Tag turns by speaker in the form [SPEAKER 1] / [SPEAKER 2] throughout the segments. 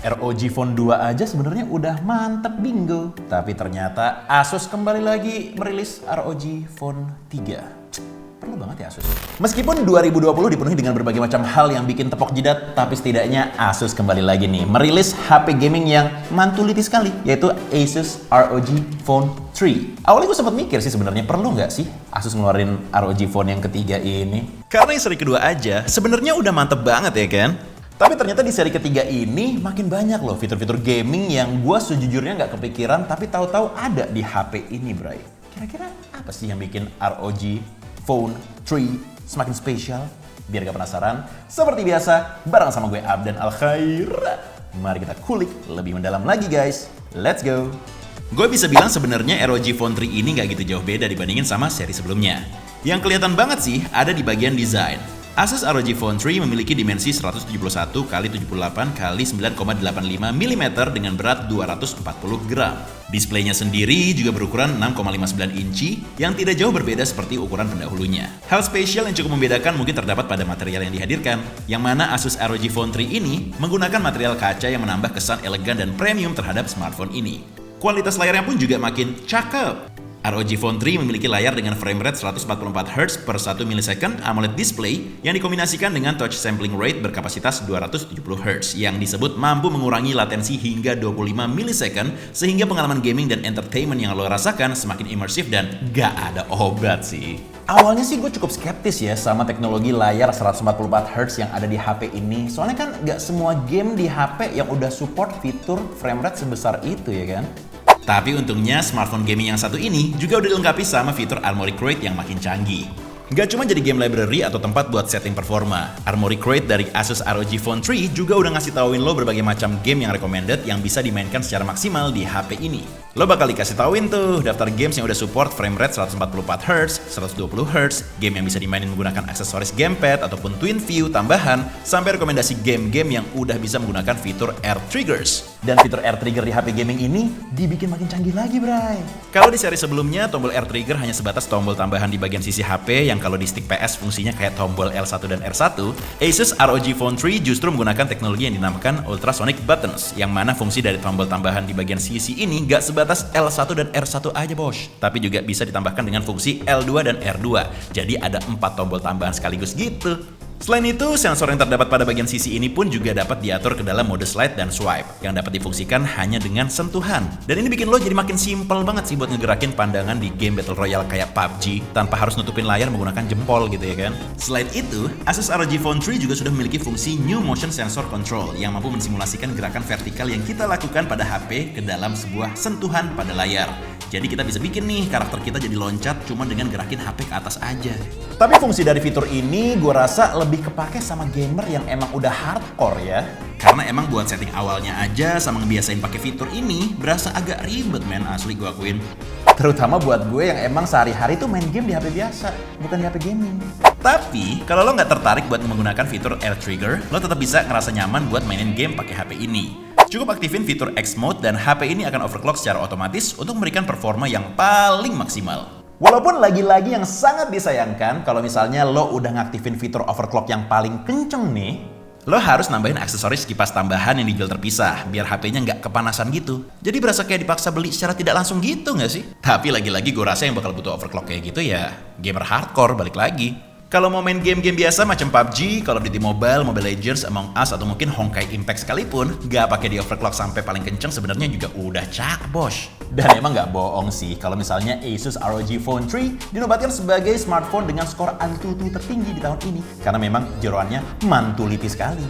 [SPEAKER 1] ROG Phone 2 aja sebenarnya udah mantep bingo. Tapi ternyata Asus kembali lagi merilis ROG Phone 3. Perlu banget ya Asus. Meskipun 2020 dipenuhi dengan berbagai macam hal yang bikin tepok jidat, tapi setidaknya Asus kembali lagi nih merilis HP gaming yang mantuliti sekali, yaitu Asus ROG Phone 3. Awalnya gue sempat mikir sih sebenarnya perlu nggak sih Asus ngeluarin ROG Phone yang ketiga ini? Karena yang seri kedua aja sebenarnya udah mantep banget ya kan? Tapi ternyata di seri ketiga ini makin banyak loh fitur-fitur gaming yang gue sejujurnya nggak kepikiran tapi tahu-tahu ada di HP ini, Bray. Kira-kira apa sih yang bikin ROG Phone 3 semakin spesial? Biar gak penasaran, seperti biasa bareng sama gue Abdan Al-Khair. Mari kita kulik lebih mendalam lagi guys. Let's go. Gue bisa bilang sebenarnya ROG Phone 3 ini gak gitu jauh beda dibandingin sama seri sebelumnya. Yang kelihatan banget sih ada di bagian desain. Asus ROG Phone 3 memiliki dimensi 171 x 78 x 9,85 mm dengan berat 240 gram. Displaynya sendiri juga berukuran 6,59 inci yang tidak jauh berbeda seperti ukuran pendahulunya. Hal spesial yang cukup membedakan mungkin terdapat pada material yang dihadirkan, yang mana Asus ROG Phone 3 ini menggunakan material kaca yang menambah kesan elegan dan premium terhadap smartphone ini. Kualitas layarnya pun juga makin cakep. ROG Phone 3 memiliki layar dengan frame rate 144Hz per 1 millisecond AMOLED display yang dikombinasikan dengan touch sampling rate berkapasitas 270Hz yang disebut mampu mengurangi latensi hingga 25 millisecond sehingga pengalaman gaming dan entertainment yang lo rasakan semakin imersif dan gak ada obat sih. Awalnya sih gue cukup skeptis ya sama teknologi layar 144Hz yang ada di HP ini. Soalnya kan gak semua game di HP yang udah support fitur frame rate sebesar itu ya kan. Tapi untungnya smartphone gaming yang satu ini juga udah dilengkapi sama fitur Armoury Crate yang makin canggih. Gak cuma jadi game library atau tempat buat setting performa, Armoury Crate dari Asus ROG Phone 3 juga udah ngasih tauin lo berbagai macam game yang recommended yang bisa dimainkan secara maksimal di HP ini. Lo bakal dikasih tauin tuh daftar games yang udah support frame rate 144Hz, 120Hz, game yang bisa dimainin menggunakan aksesoris gamepad ataupun twin view tambahan, sampai rekomendasi game-game yang udah bisa menggunakan fitur air triggers. Dan fitur air trigger di HP gaming ini dibikin makin canggih lagi, Bray. Kalau di seri sebelumnya, tombol air trigger hanya sebatas tombol tambahan di bagian sisi HP yang kalau di stick PS fungsinya kayak tombol L1 dan R1, Asus ROG Phone 3 justru menggunakan teknologi yang dinamakan ultrasonic buttons, yang mana fungsi dari tombol tambahan di bagian sisi ini gak sebatas L1 dan R1 aja bos, tapi juga bisa ditambahkan dengan fungsi L2 dan R2, jadi ada 4 tombol tambahan sekaligus gitu. Selain itu, sensor yang terdapat pada bagian sisi ini pun juga dapat diatur ke dalam mode slide dan swipe, yang dapat difungsikan hanya dengan sentuhan. Dan ini bikin lo jadi makin simpel banget sih buat ngegerakin pandangan di game Battle Royale kayak PUBG, tanpa harus nutupin layar menggunakan jempol gitu ya kan. Selain itu, Asus ROG Phone 3 juga sudah memiliki fungsi New Motion Sensor Control yang mampu mensimulasikan gerakan vertikal yang kita lakukan pada HP ke dalam sebuah sentuhan pada layar. Jadi kita bisa bikin nih karakter kita jadi loncat cuma dengan gerakin HP ke atas aja. Tapi fungsi dari fitur ini gue rasa lebih kepake sama gamer yang emang udah hardcore ya. Karena emang buat setting awalnya aja sama ngebiasain pakai fitur ini berasa agak ribet men, asli gue akuin. Terutama buat gue yang emang sehari-hari tuh main game di HP biasa, bukan di HP gaming. Tapi kalau lo nggak tertarik buat menggunakan fitur air trigger, lo tetap bisa ngerasa nyaman buat mainin game pakai HP ini. Cukup aktifin fitur X Mode dan HP ini akan overclock secara otomatis untuk memberikan performa yang paling maksimal. Walaupun lagi-lagi yang sangat disayangkan kalau misalnya lo udah ngaktifin fitur overclock yang paling kenceng nih, lo harus nambahin aksesoris kipas tambahan yang dijual terpisah biar HP-nya nggak kepanasan gitu. Jadi berasa kayak dipaksa beli secara tidak langsung gitu nggak sih? Tapi lagi-lagi gue rasa yang bakal butuh overclock kayak gitu ya gamer hardcore balik lagi. Kalau mau main game-game biasa macam PUBG, Call of Duty Mobile, Mobile Legends, Among Us, atau mungkin Honkai Impact sekalipun, gak pakai di overclock sampai paling kenceng sebenarnya juga udah cakep bos. Dan emang gak bohong sih kalau misalnya Asus ROG Phone 3 dinobatkan sebagai smartphone dengan skor Antutu tertinggi di tahun ini, karena memang jeroannya mantuliti sekali.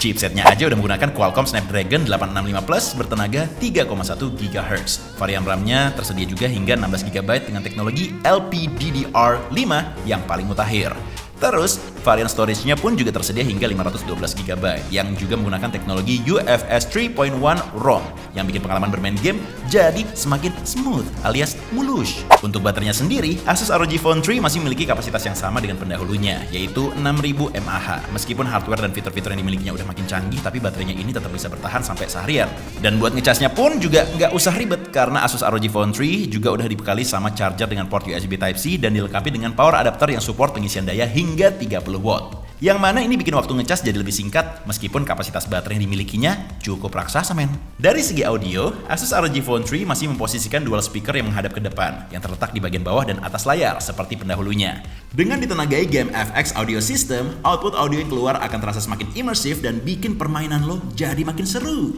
[SPEAKER 1] Chipsetnya aja udah menggunakan Qualcomm Snapdragon 865 Plus bertenaga 3,1 GHz. Varian RAM-nya tersedia juga hingga 16 GB dengan teknologi LPDDR5 yang paling mutakhir. Terus, varian storage-nya pun juga tersedia hingga 512 GB yang juga menggunakan teknologi UFS 3.1 ROM yang bikin pengalaman bermain game jadi semakin smooth alias mulus. Untuk baterainya sendiri, Asus ROG Phone 3 masih memiliki kapasitas yang sama dengan pendahulunya, yaitu 6000 mAh. Meskipun hardware dan fitur-fitur yang dimilikinya udah makin canggih, tapi baterainya ini tetap bisa bertahan sampai seharian. Dan buat ngecasnya pun juga nggak usah ribet, karena Asus ROG Phone 3 juga udah dibekali sama charger dengan port USB Type-C dan dilengkapi dengan power adapter yang support pengisian daya hingga 30 watt. Yang mana ini bikin waktu ngecas jadi lebih singkat meskipun kapasitas baterai yang dimilikinya cukup raksasa men. Dari segi audio, Asus ROG Phone 3 masih memposisikan dual speaker yang menghadap ke depan yang terletak di bagian bawah dan atas layar seperti pendahulunya. Dengan ditenagai Game FX audio system, output audio yang keluar akan terasa semakin imersif dan bikin permainan lo jadi makin seru.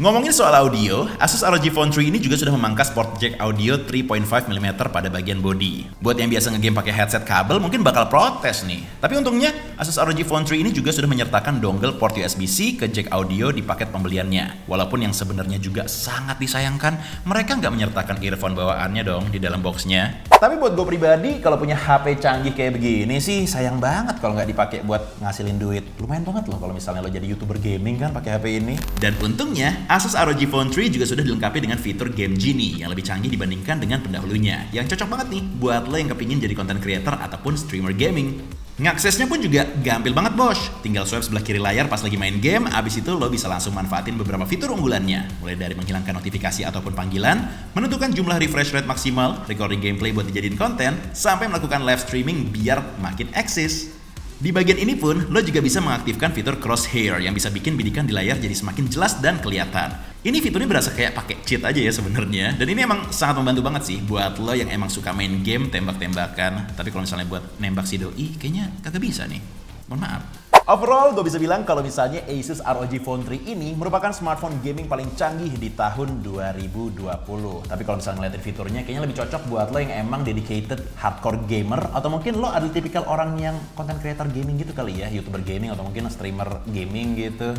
[SPEAKER 1] Ngomongin soal audio, Asus ROG Phone 3 ini juga sudah memangkas port jack audio 3.5 mm pada bagian body. Buat yang biasa ngegame pakai headset kabel mungkin bakal protes nih. Tapi untungnya, Asus ROG Phone 3 ini juga sudah menyertakan dongle port USB-C ke jack audio di paket pembeliannya. Walaupun yang sebenarnya juga sangat disayangkan, mereka nggak menyertakan earphone bawaannya dong di dalam boxnya. Tapi buat gue pribadi, kalau punya HP canggih kayak begini sih sayang banget kalau nggak dipakai buat ngasilin duit. Lumayan banget loh kalau misalnya lo jadi YouTuber gaming kan pakai HP ini. Dan untungnya, Asus ROG Phone 3 juga sudah dilengkapi dengan fitur Game Genie yang lebih canggih dibandingkan dengan pendahulunya. Yang cocok banget nih buat lo yang kepingin jadi content creator ataupun streamer gaming. Ngaksesnya pun juga gampil banget bos. Tinggal swipe sebelah kiri layar pas lagi main game, abis itu lo bisa langsung manfaatin beberapa fitur unggulannya. Mulai dari menghilangkan notifikasi ataupun panggilan, menentukan jumlah refresh rate maksimal, recording gameplay buat dijadiin konten, sampai melakukan live streaming biar makin eksis. Di bagian ini pun, lo juga bisa mengaktifkan fitur crosshair yang bisa bikin bidikan di layar jadi semakin jelas dan kelihatan. Ini fiturnya berasa kayak pakai cheat aja ya sebenarnya, dan ini emang sangat membantu banget sih buat lo yang emang suka main game tembak-tembakan. Tapi kalau misalnya buat nembak si doi, kayaknya kagak bisa nih. Mohon maaf. Overall, gue bisa bilang kalau misalnya Asus ROG Phone 3 ini merupakan smartphone gaming paling canggih di tahun 2020. Tapi kalau misalnya ngeliatin fiturnya, kayaknya lebih cocok buat lo yang emang dedicated hardcore gamer, atau mungkin lo adalah tipikal orang yang content creator gaming gitu kali ya, YouTuber gaming atau mungkin streamer gaming gitu.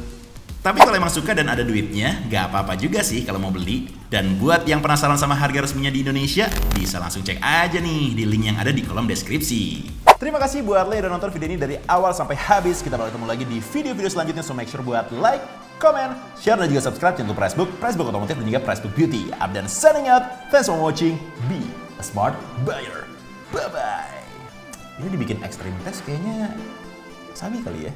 [SPEAKER 1] Tapi kalau emang suka dan ada duitnya, gak apa-apa juga sih kalau mau beli. Dan buat yang penasaran sama harga resminya di Indonesia, bisa langsung cek aja nih di link yang ada di kolom deskripsi. Terima kasih buat lo yang udah nonton video ini dari awal sampai habis. Kita bakal ketemu lagi di video-video selanjutnya, so make sure buat like, comment, share, dan juga subscribe channel Facebook Otomotif dan juga Facebook Beauty. I'm done signing out. Thanks for watching. Be a smart buyer. Bye-bye. Ini dibikin extreme test kayaknya sabi kali ya.